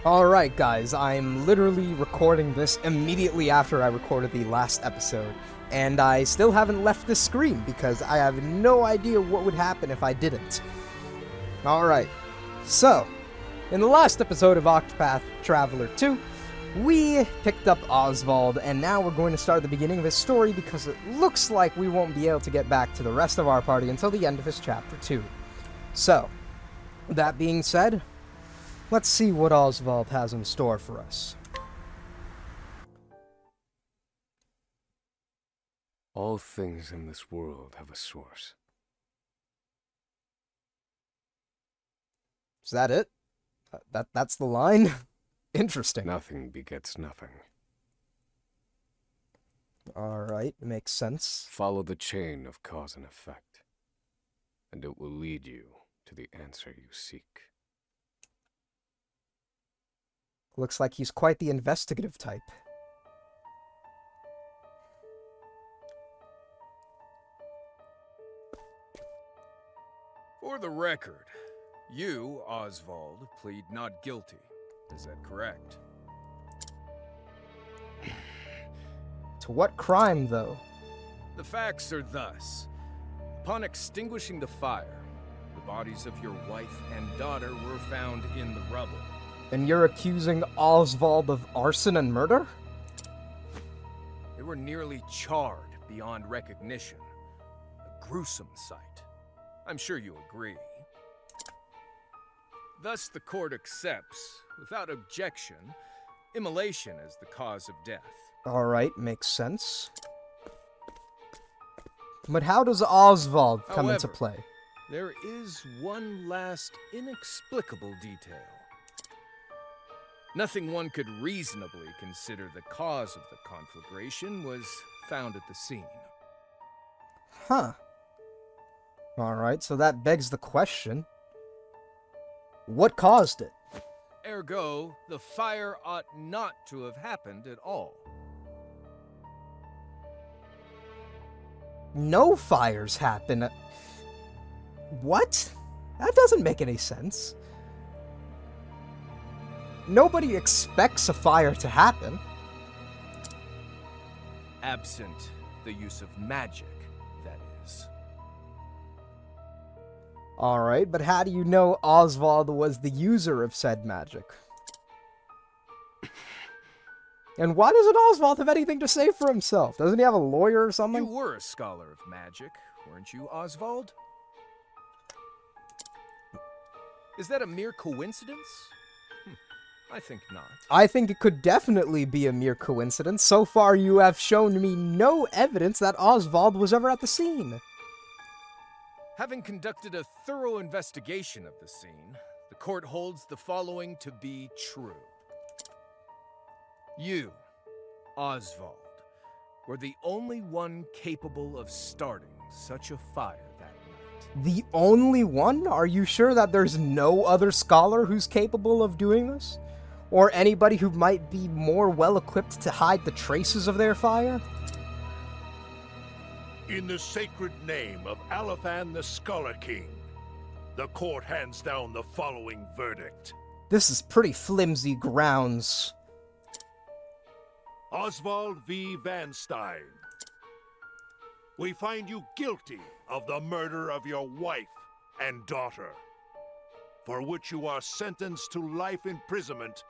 Alright guys, I'm literally recording this immediately after I recorded the last episode, and I still haven't left the screen because I have no idea what would happen if I didn't. Alright, so, in the last episode of Octopath Traveler 2, we picked up Osvald, and now we're going to start the beginning of his story because it looks like we won't be able to get back to the rest of our party until the end of his chapter 2. So, that being said, let's see what Osvald has in store for us. All things in this world have a source. Is that it? That's the line? Interesting. Nothing begets nothing. Alright, makes sense. Follow the chain of cause and effect, and it will lead you to the answer you seek. Looks like he's quite the investigative type. For the record, you, Osvald, plead not guilty. Is that correct? To what crime, though? The facts are thus. Upon extinguishing the fire, the bodies of your wife and daughter were found in the rubble. And you're accusing Osvald of arson and murder? They were nearly charred beyond recognition. A gruesome sight. I'm sure you agree. Thus, the court accepts, without objection, immolation as the cause of death. Alright, makes sense. But how does Osvald come into play? There is one last inexplicable detail. Nothing one could reasonably consider the cause of the conflagration was found at the scene. Huh. Alright, so that begs the question. What caused it? Ergo, the fire ought not to have happened at all. No fires happen. What? That doesn't make any sense. Nobody expects a fire to happen. Absent the use of magic, that is. Alright, but how do you know Osvald was the user of said magic? And why doesn't Osvald have anything to say for himself? Doesn't he have a lawyer or something? You were a scholar of magic, weren't you, Osvald? Is that a mere coincidence? I think not. I think it could definitely be a mere coincidence. So far, you have shown me no evidence that Osvald was ever at the scene. Having conducted a thorough investigation of the scene, the court holds the following to be true. You, Osvald, were the only one capable of starting such a fire that night. The only one? Are you sure that there's no other scholar who's capable of doing this? Or anybody who might be more well-equipped to hide the traces of their fire? In the sacred name of Alephan the Scholar King, the court hands down the following verdict. This is pretty flimsy grounds. Osvald V. Van Stein, we find you guilty of the murder of your wife and daughter, for which you are sentenced to life imprisonment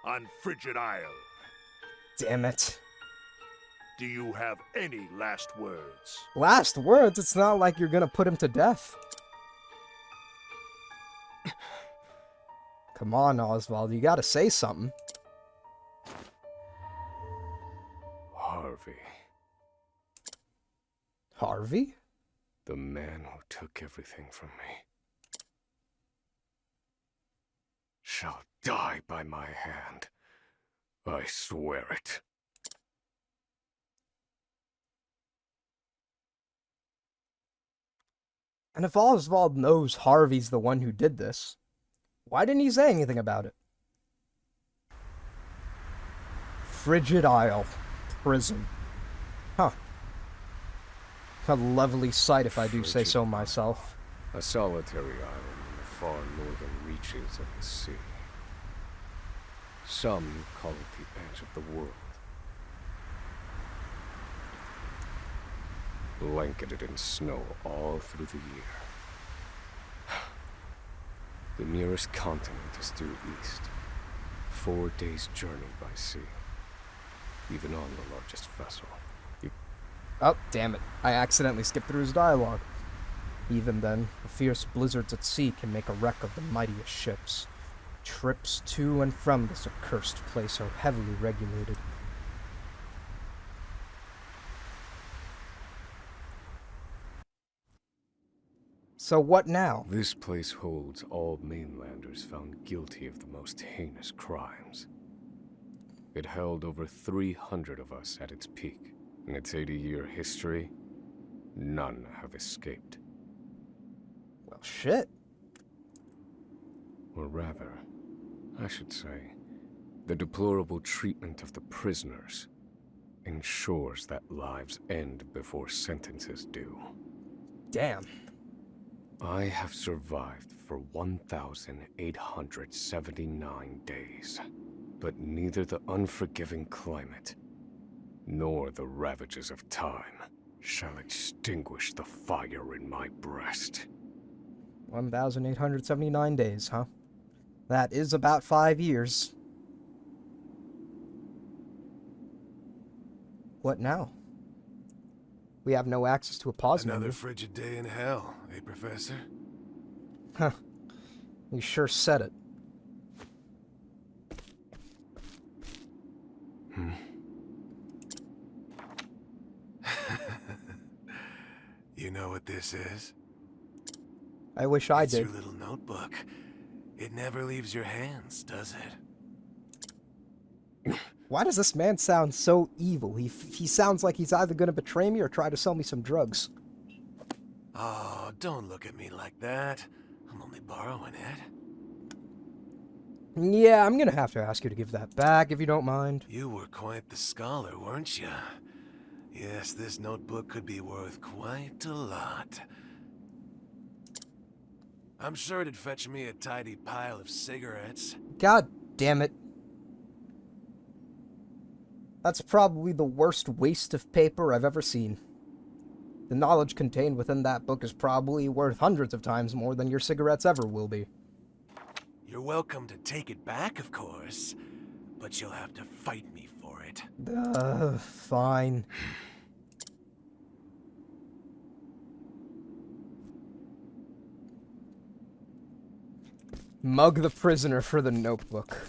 on Frigit Isle. Damn it. Do you have any last words? Last words? It's not like you're gonna put him to death. Come on, Osvald, you gotta say something. Harvey. Harvey? The man who took everything from me shall die by my hand. I swear it. And if Osvald knows Harvey's the one who did this, why didn't he say anything about it? Frigit Isle. Prison. Huh. A lovely sight, if I do say so myself. A solitary island in the far northern reaches of the sea. Some call it the edge of the world. Blanketed in snow all through the year. The nearest continent is due east. 4 days' journey by sea. Even on the largest vessel. Oh, damn it. I accidentally skipped through his dialogue. Even then, the fierce blizzards at sea can make a wreck of the mightiest ships. Trips to and from this accursed place are heavily regulated. So what now? This place holds all mainlanders found guilty of the most heinous crimes. It held over 300 of us at its peak. In its 80-year history, none have escaped. Well, shit. Or rather, I should say, the deplorable treatment of the prisoners ensures that lives end before sentences do. Damn. I have survived for 1,879 days, but neither the unforgiving climate nor the ravages of time shall extinguish the fire in my breast. 1,879 days, huh? That is about 5 years. What now? We have no access to a pause menu. Another frigid day in hell, eh, Professor? Huh. You sure said it. You know what this is? I wish I It's did. your little notebook. It never leaves your hands, does it? Why does this man sound so evil? He sounds like he's either gonna betray me or try to sell me some drugs. Oh, don't look at me like that. I'm only borrowing it. Yeah, I'm gonna have to ask you to give that back if you don't mind. You were quite the scholar, weren't you? Yes, this notebook could be worth quite a lot. I'm sure it'd fetch me a tidy pile of cigarettes. God damn it. That's probably the worst waste of paper I've ever seen. The knowledge contained within that book is probably worth hundreds of times more than your cigarettes ever will be. You're welcome to take it back, of course, but you'll have to fight me for it. Fine. Mug the prisoner for the notebook.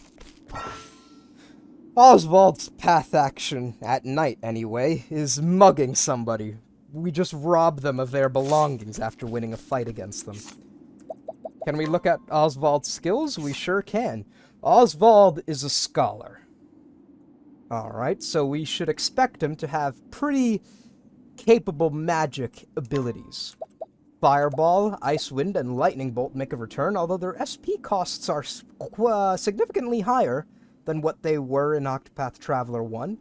Osvald's path action, at night anyway, is mugging somebody. We just rob them of their belongings after winning a fight against them. Can we look at Osvald's skills? We sure can. Osvald is a scholar. Alright, so we should expect him to have pretty capable magic abilities. Fireball, Ice Wind, and Lightning Bolt make a return, although their SP costs are significantly higher than what they were in Octopath Traveler 1,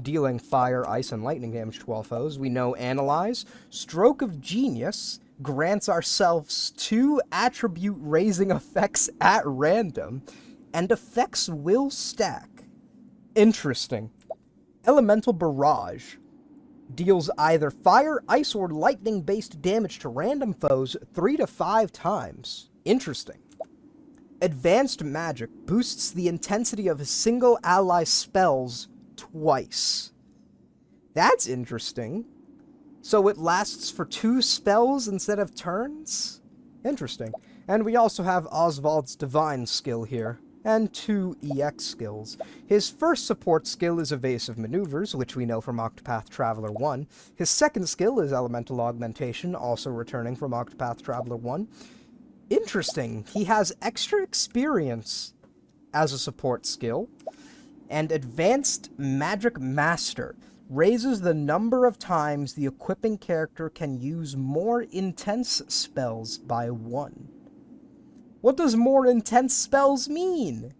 dealing fire, ice, and lightning damage to all foes. We know Analyze. Stroke of Genius grants ourselves 2 attribute-raising effects at random, and effects will stack. Interesting. Elemental Barrage deals either fire, ice, or lightning-based damage to random foes 3 to 5 times. Interesting. Advanced Magic boosts the intensity of a single ally spells twice. That's interesting. So it lasts for 2 spells instead of turns? Interesting. And we also have Osvald's Divine skill here, and 2 EX skills. His first support skill is Evasive Maneuvers, which we know from Octopath Traveler 1. His second skill is Elemental Augmentation, also returning from Octopath Traveler 1. Interesting. He has extra experience as a support skill. And Advanced Magic Master raises the number of times the equipping character can use more intense spells by 1. What does more intense spells mean?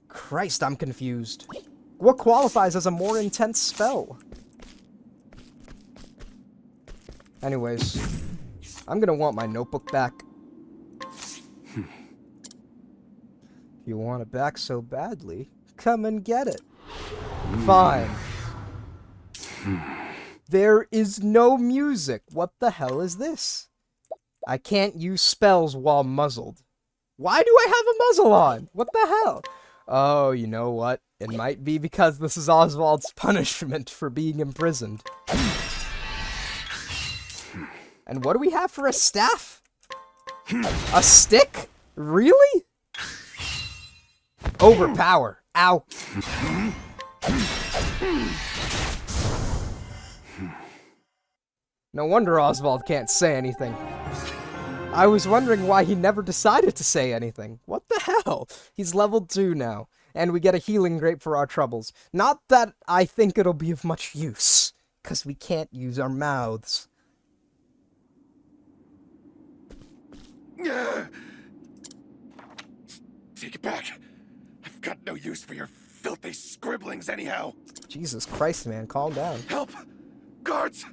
Christ, I'm confused. What qualifies as a more intense spell? Anyways, I'm gonna want my notebook back. You want it back so badly, come and get it. Fine. There is no music. What the hell is this? I can't use spells while muzzled. Why do I have a muzzle on? What the hell? Oh, you know what? It might be because this is Oswald's punishment for being imprisoned. And what do we have for a staff? A stick? Really? Overpower. Ow. No wonder Osvald can't say anything. I was wondering why he never decided to say anything. What the hell? He's level 2 now, and we get a healing grape for our troubles. Not that I think it'll be of much use, because we can't use our mouths. Take it back. I've got no use for your filthy scribblings anyhow. Jesus Christ, man, calm down. Help! Guards!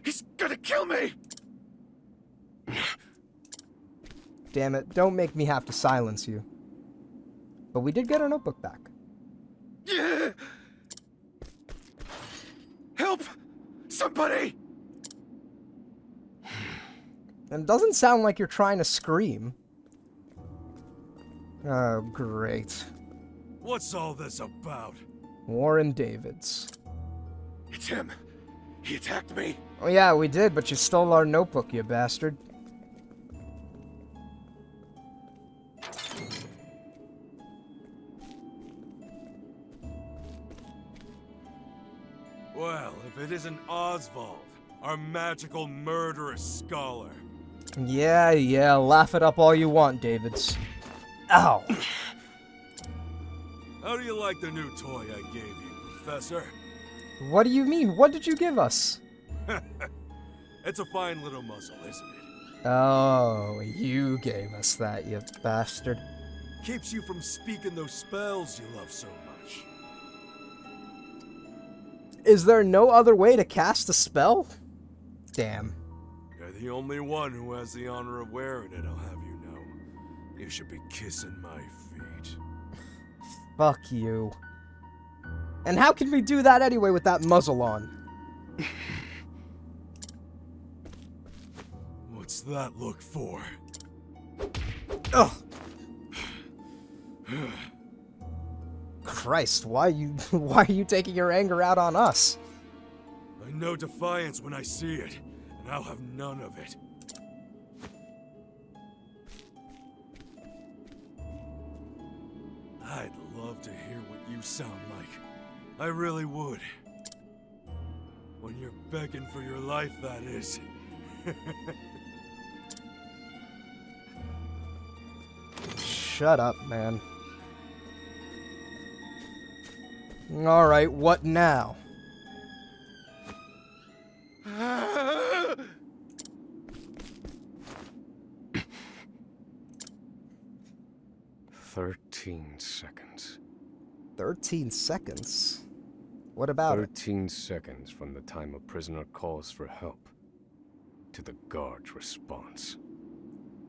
He's gonna kill me! Damn it, don't make me have to silence you. But we did get our notebook back. Help! Somebody! And it doesn't sound like you're trying to scream. Oh, great. What's all this about? Warren Davids. It's him. He attacked me. Oh yeah, we did, but you stole our notebook, you bastard. Well, if it isn't Osvald, our magical murderous scholar. Yeah, laugh it up all you want, Davids. Ow. How do you like the new toy I gave you, Professor? What do you mean? What did you give us? It's a fine little muzzle, isn't it? Oh, you gave us that, you bastard. Keeps you from speaking those spells you love so much. Is there no other way to cast a spell? Damn. You're the only one who has the honor of wearing it, I'll have you know. You should be kissing my feet. Fuck you. And how can we do that anyway with that muzzle on? What's that look for? Ugh. Christ, why are you taking your anger out on us? I know defiance when I see it, and I'll have none of it. I'd love to hear what you sound like. I really would. When you're begging for your life, that is. Shut up, man. Alright, what now? "13 seconds. 13 seconds? What about it? 13 seconds from the time a prisoner calls for help to the guard's response.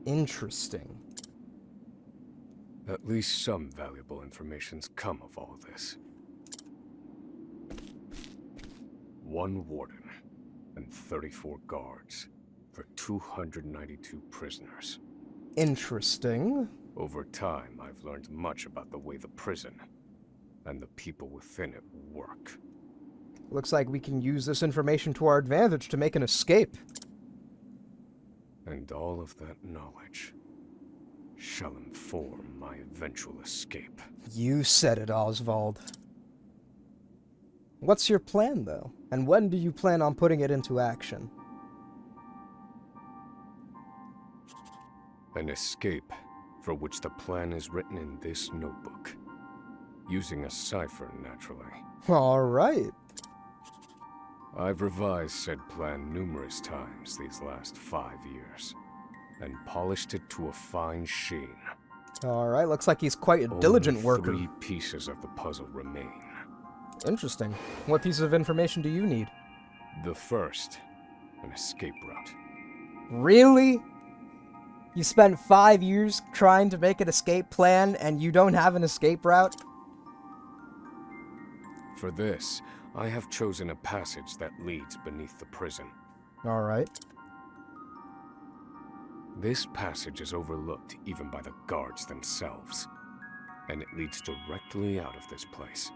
Interesting. At least some valuable information's come of all this. 1 warden and 34 guards for 292 prisoners. Interesting. Over time, I've learned much about the way the prison and the people within it work. Looks like we can use this information to our advantage to make an escape. And all of that knowledge shall inform my eventual escape. You said it, Osvald. What's your plan, though? And when do you plan on putting it into action? An escape for which the plan is written in this notebook. Using a cipher, naturally. Alright. I've revised said plan numerous times these last 5 years, and polished it to a fine sheen. Alright, looks like he's quite a diligent Only worker. 3 pieces of the puzzle remain. Interesting. What piece of information do you need? The first, an escape route. Really? You spent 5 years trying to make an escape plan, and you don't have an escape route? For this, I have chosen a passage that leads beneath the prison. Alright. This passage is overlooked even by the guards themselves, and it leads directly out of this place.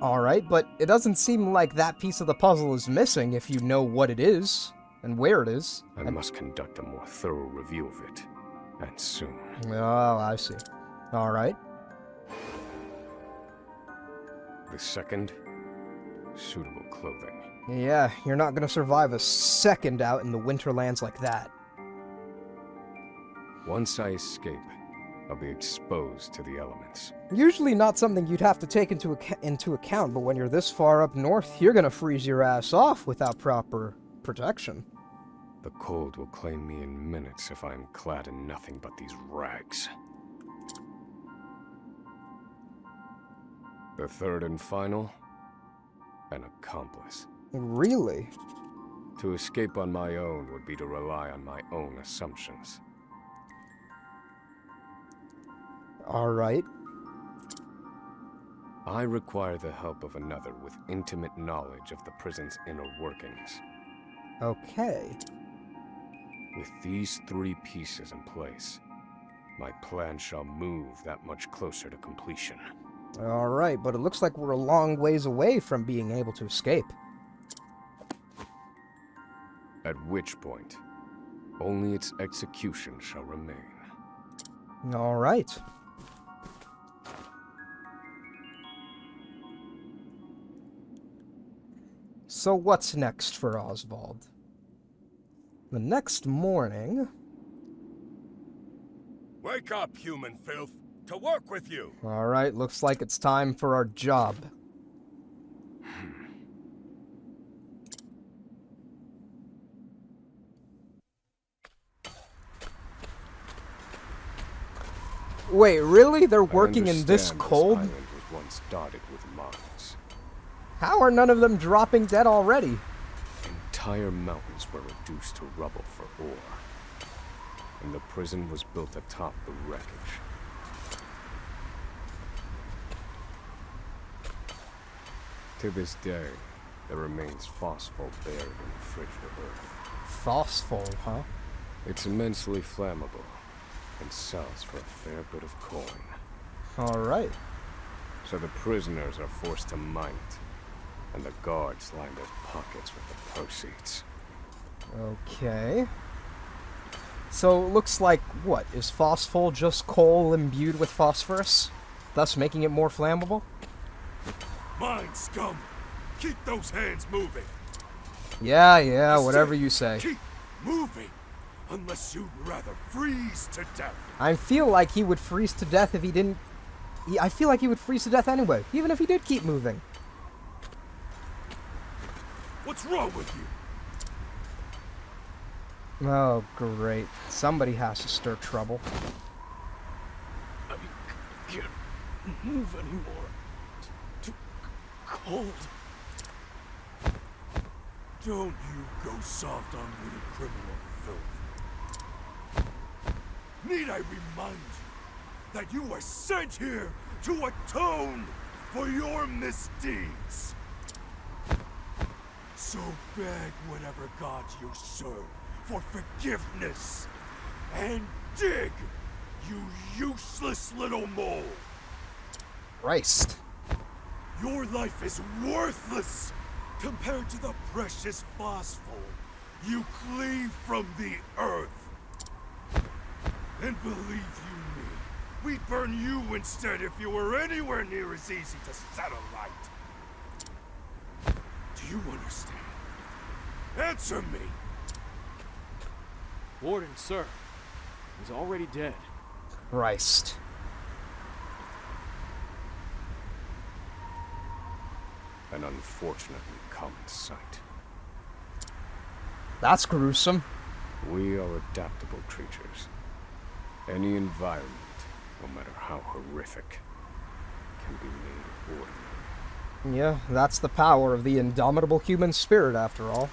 Alright, but it doesn't seem like that piece of the puzzle is missing if you know what it is, and where it is. I must conduct a more thorough review of it, and soon. Oh, I see. Alright. The second, suitable clothing. Yeah, you're not gonna survive a second out in the winterlands like that. Once I escape, I'll be exposed to the elements. Usually not something you'd have to take into account, but when you're this far up north, you're gonna freeze your ass off without proper protection. The cold will claim me in minutes if I am clad in nothing but these rags. The third and final, an accomplice. Really? To escape on my own would be to rely on my own assumptions. Alright. I require the help of another with intimate knowledge of the prison's inner workings. Okay. With these 3 pieces in place, my plan shall move that much closer to completion. Alright, but it looks like we're a long ways away from being able to escape. At which point, only its execution shall remain. Alright. So what's next for Osvald? The next morning... Wake up, human filth! To work with you! Alright, looks like it's time for our job. Wait, really? They're working in this cold? This island was once dotted with mines. How are none of them dropping dead already? Entire mountains were reduced to rubble for ore, and the prison was built atop the wreckage. To this day, there remains phosphol buried in the frigid earth. Phosphol, huh? It's immensely flammable, and sells for a fair bit of coin. Alright. So the prisoners are forced to mine it, and the guards line their pockets with the proceeds. Okay. So it looks like, what, is phosphol just coal imbued with phosphorus, thus making it more flammable? Mine, scum! Keep those hands moving! Yeah, whatever you say. Keep moving! Unless you'd rather freeze to death. I feel like he would freeze to death if he didn't... I feel like he would freeze to death anyway, even if he did keep moving. What's wrong with you? Oh, great. Somebody has to stir trouble. I can't move anymore. Too cold. Don't you go soft on me, criminal filth. Need I remind you that you were sent here to atone for your misdeeds? So beg whatever gods you serve for forgiveness, and dig, you useless little mole! Christ. Your life is worthless compared to the precious phosphol you cleave from the earth. And believe you me, we'd burn you instead if you were anywhere near as easy to set alight. Do you understand? Answer me! Warden, sir. He's already dead. Christ. An unfortunately common sight. That's gruesome. We are adaptable creatures. Any environment, no matter how horrific, can be made ordinary. Yeah, that's the power of the indomitable human spirit, after all.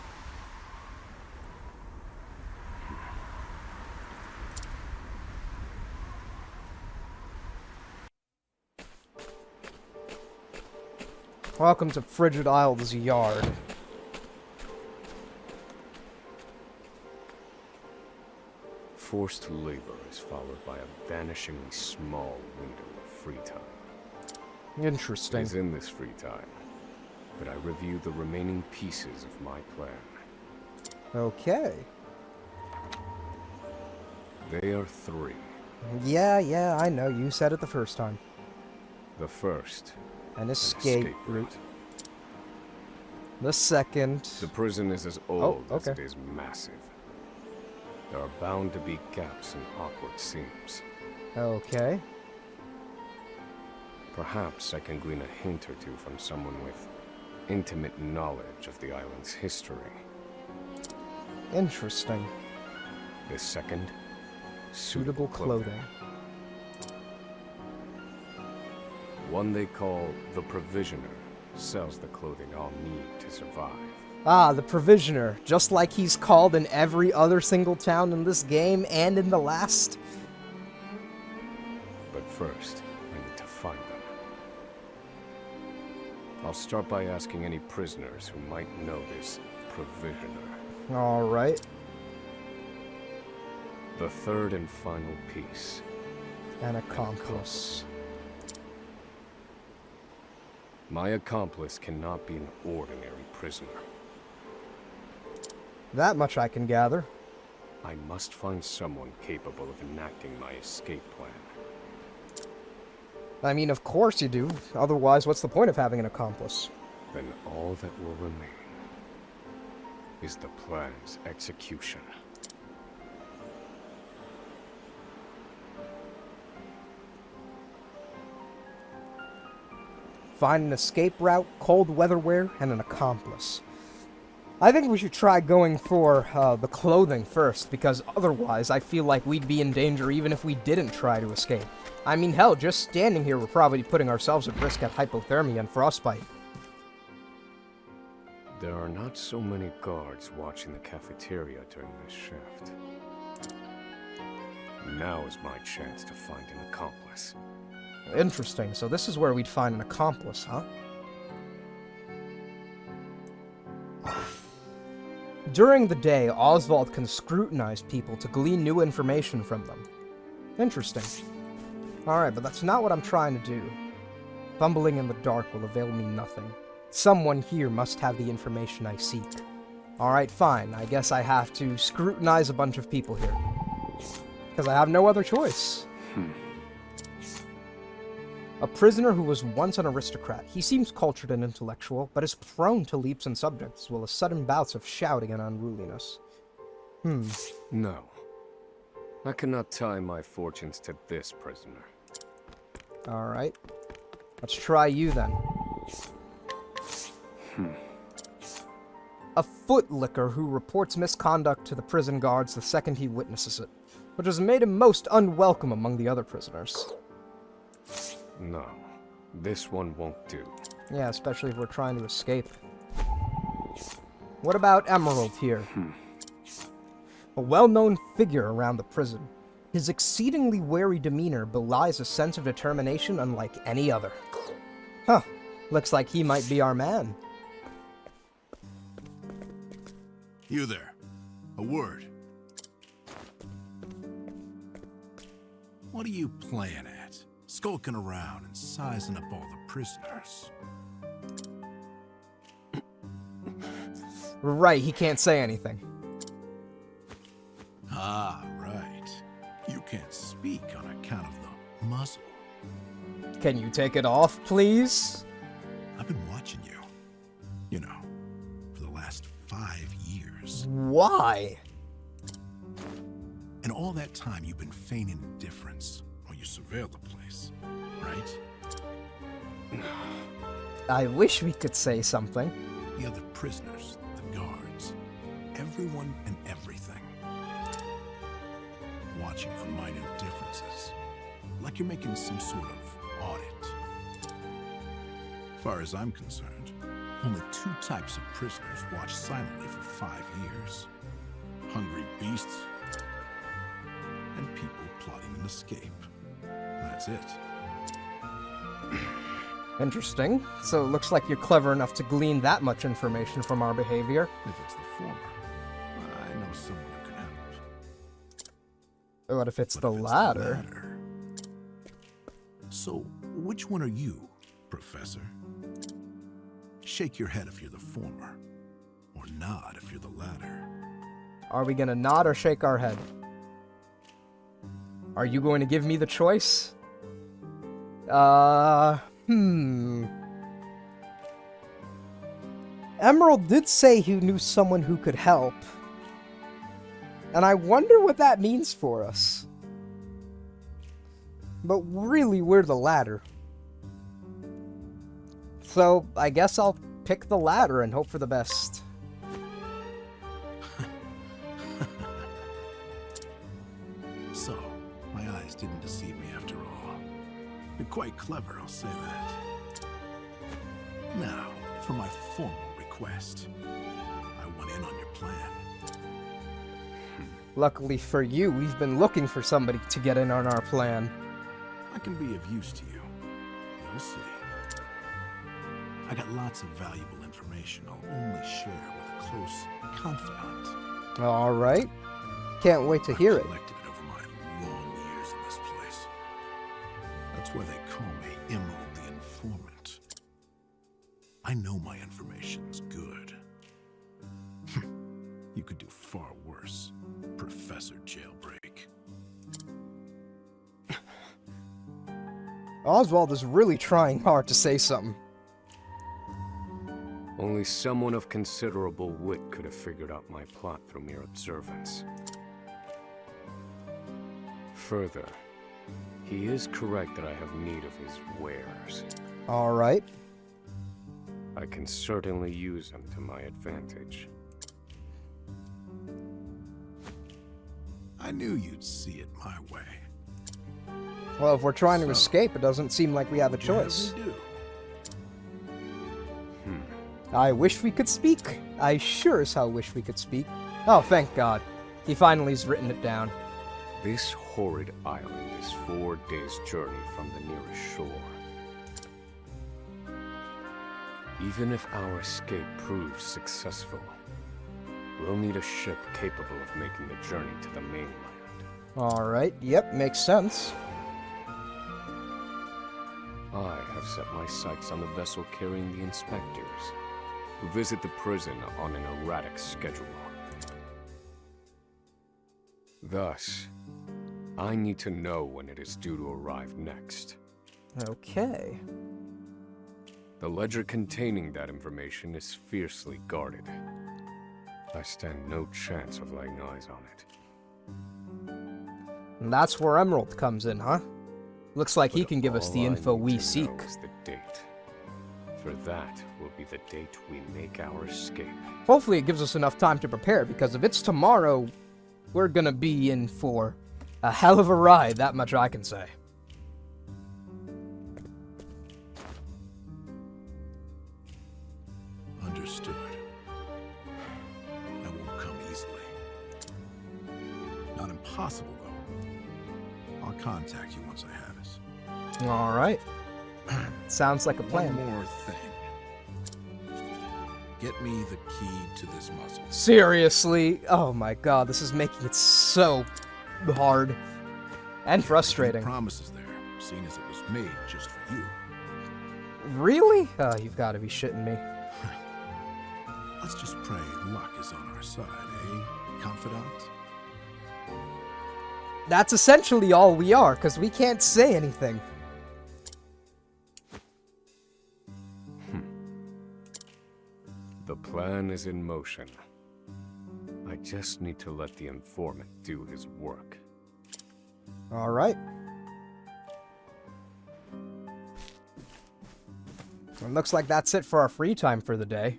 Welcome to Frigit Isle's yard. Forced labor is followed by a vanishingly small window of free time. It Interesting. is in this free time that I review the remaining pieces of my plan. Okay. They are three. Yeah, I know. You said it the first time. The first, An an escape route. The second. The prison is as old as okay. it is massive. There are bound to be gaps and awkward seams. Okay. Perhaps I can glean a hint or two from someone with intimate knowledge of the island's history. Interesting. The second, Suitable clothing. One they call the Provisioner sells the clothing I'll need to survive. Ah, the Provisioner. Just like he's called in every other single town in this game and in the last. But first, I need to find them. I'll start by asking any prisoners who might know this Provisioner. Alright. The third and final piece. An accomplice. My accomplice cannot be an ordinary prisoner. That much I can gather. I must find someone capable of enacting my escape plan. I mean, of course you do. Otherwise, what's the point of having an accomplice? Then all that will remain is the plan's execution. Find an escape route, cold weather wear, and an accomplice. I think we should try going for the clothing first, because otherwise I feel like we'd be in danger even if we didn't try to escape. I mean, hell, just standing here we're probably putting ourselves at risk at hypothermia and frostbite. There are not so many guards watching the cafeteria during this shift. Now is my chance to find an accomplice. Interesting, so this is where we'd find an accomplice, huh? During the day, Osvald can scrutinize people to glean new information from them. Interesting. Alright, but that's not what I'm trying to do. Fumbling in the dark will avail me nothing. Someone here must have the information I seek. Alright, fine. I guess I have to scrutinize a bunch of people here. Because I have no other choice. A prisoner who was once an aristocrat. He seems cultured and intellectual, but is prone to leaps and subjects, as well as sudden bouts of shouting and unruliness. No. I cannot tie my fortunes to this prisoner. Alright. Let's try you then. A footlicker who reports misconduct to the prison guards the second he witnesses it, which has made him most unwelcome among the other prisoners. No. This one won't do. Yeah, especially if we're trying to escape. What about Emerald here? A well-known figure around the prison. His exceedingly wary demeanor belies a sense of determination unlike any other. Huh. Looks like he might be our man. You there. A word. What are you playing at? Skulking around and sizing up all the prisoners. Right, he can't say anything. Ah, right. You can't speak on account of the muzzle. Can you take it off, please? I've been watching you. You know, for the last 5 years. Why? And all that time you've been feigning indifference while you surveilled the place, right? I wish we could say something. The other prisoners, the guards, everyone and everything. Watching for minor differences, like you're making some sort of audit. As far as I'm concerned, only 2 types of prisoners watch silently for 5 years. Hungry beasts and people plotting an escape. That's it. Interesting. So it looks like you're clever enough to glean that much information from our behavior. If it's the former, I know someone who can help. What if it's But the if it's latter? So, which one are you, Professor? Shake your head if you're the former, or nod if you're the latter. Are we gonna nod or shake our head? Are you going to give me the choice? Emerald did say he knew someone who could help. And I wonder what that means for us. But really, we're the latter. So, I guess I'll pick the latter and hope for the best. So, my eyes didn't deceive me after all. You're quite clever, I'll say that. Now, for my formal request. I went in on your plan. Luckily for you, we've been looking for somebody to get in on our plan. I can be of use to you. You'll see. I got lots of valuable information I'll only share with a close confidant. Alright. Can't wait to hear I've it. collected it over my long years in this place. That's why they call me Emerald the Informant. I know my information's good. You could do far worse, Professor Jailbreak. Oswald is really trying hard to say something. Only someone of considerable wit could have figured out my plot through mere observance. Further, he is correct that I have need of his wares. Alright. I can certainly use them to my advantage. I knew you'd see it my way. Well, if we're trying to So, escape, it doesn't seem like we have a What choice. do we do? I wish we could speak. I sure as hell wish we could speak. Oh, thank God. He finally's written it down. This horrid island is 4 days' journey from the nearest shore. Even if our escape proves successful, we'll need a ship capable of making the journey to the mainland. Alright, yep, makes sense. I have set my sights on the vessel carrying the inspectors, who visit the prison on an erratic schedule. Thus, I need to know when it is due to arrive next. Okay. The ledger containing that information is fiercely guarded. I stand no chance of laying eyes on it. And that's where Emerald comes in, huh? Looks like he But can give us the all I info need we to seek. know is the date. For that will be the date we make our escape. Hopefully it gives us enough time to prepare, because if it's tomorrow, we're gonna be in for a hell of a ride, that much I can say. Understood. That won't come easily. Not impossible, though. I'll contact you once I have it. Alright. Sounds like a plan. One more thing. Get me the key to this muzzle. Seriously? Oh my god, this is making it so hard. And Few frustrating. promises there, seeing as it was made just for you. Really? Oh, you've got to be shitting me. Let's just pray luck is on our side, eh, confidant? That's essentially all we are, because we can't say anything. The plan is in motion. I just need to let the informant do his work. Alright. It looks like that's it for our free time for the day.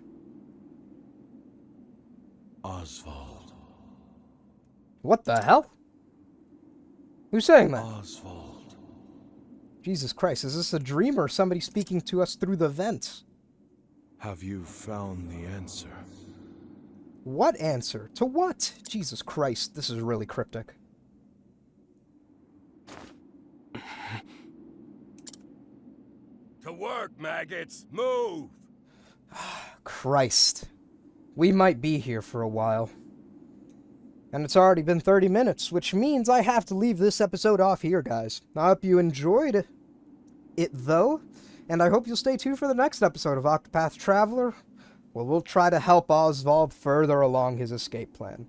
Osvald. What the hell? Who's saying that? Osvald. Jesus Christ, is this a dream or somebody speaking to us through the vent? Have you found the answer? What answer? To what? Jesus Christ, this is really cryptic. To work, maggots! Move! Christ. We might be here for a while. And it's already been 30 minutes, which means I have to leave this episode off here, guys. I hope you enjoyed it, though, and I hope you'll stay tuned for the next episode of Octopath Traveler, where we'll try to help Osvald further along his escape plan.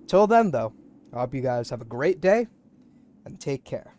Till then, though, I hope you guys have a great day, and take care.